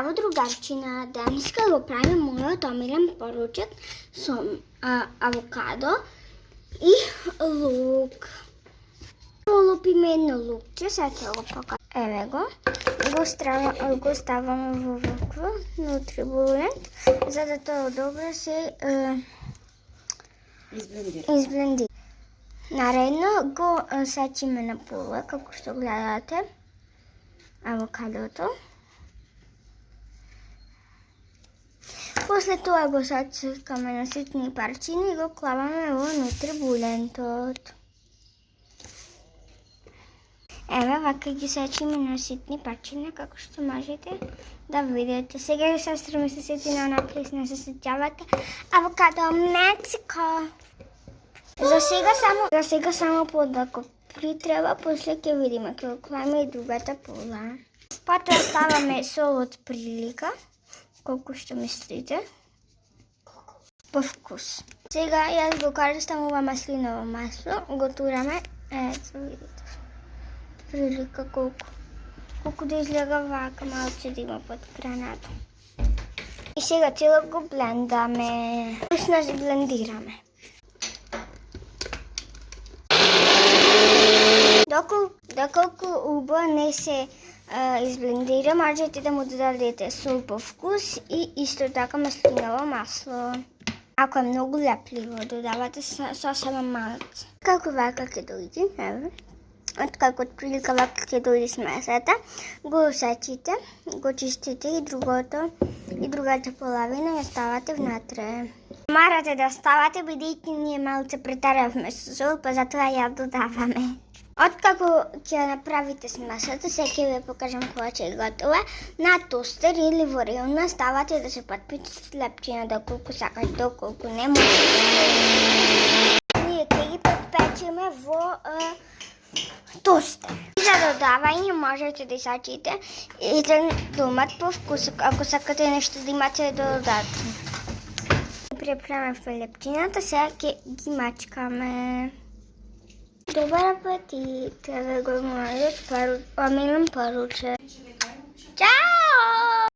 Здраво, другарчина! Денеска го правим мојот омилен поручек со авокадо и лук. Лупиме едно лукче, сега ќе го покажам. Еве го. Го ставаме во вакво, внутри булент, за да тоа добро се изблендира. Наредно го сечиме на полу, како што гледате, авокадото. После тоа го сечкаме на ситни парчиња и го клаваме внутри булентот. Еве, вака ги сечиме на ситни парчиња, како што можете да видите. Сега, сестра ми се сети на она песна, се сеќавате? Авокадо Мексико! За сега само подако притреба, после ќе видиме, ќе го клаваме и другата пола. Потоа ставаме сол од прилика, колку што мислите, по вкус. Сега јас го користам ова маслиново масло, го тураме, ето видите, прилика колку да излега вака, малце да има под краната. И сега цело го блендаме, вкусно се блендираме. Доколку убаво не се изблендира, можете да му додадете сол по вкус и исто така маслиново масло. Ако е многу лепливо, додавате сосема малце. Како вака ќе дојде, еве. Откако од прилика вака ќе дојде смесата, го сечите, го чистите и другата половина ја ставате внатре. Марате да ставате, бидејќи ние малце претаравме со сол, па затоа ја додаваме. Откако ќе направите смесата, сега ќе ви покажам кога ќе е готова, на тостер или во рилна ставате да се подпичат лепчина доколку сакате, доколку не можете. Ние ќе ги подпечеме во тостер. За додавање можете да сачите еден домат по вкус, ако сакате нешто да имате да додадете. Препремавме лепчината, сега ќе ги мачкаме. Добар апетит! Еве го мојот омилен поручек. Чао!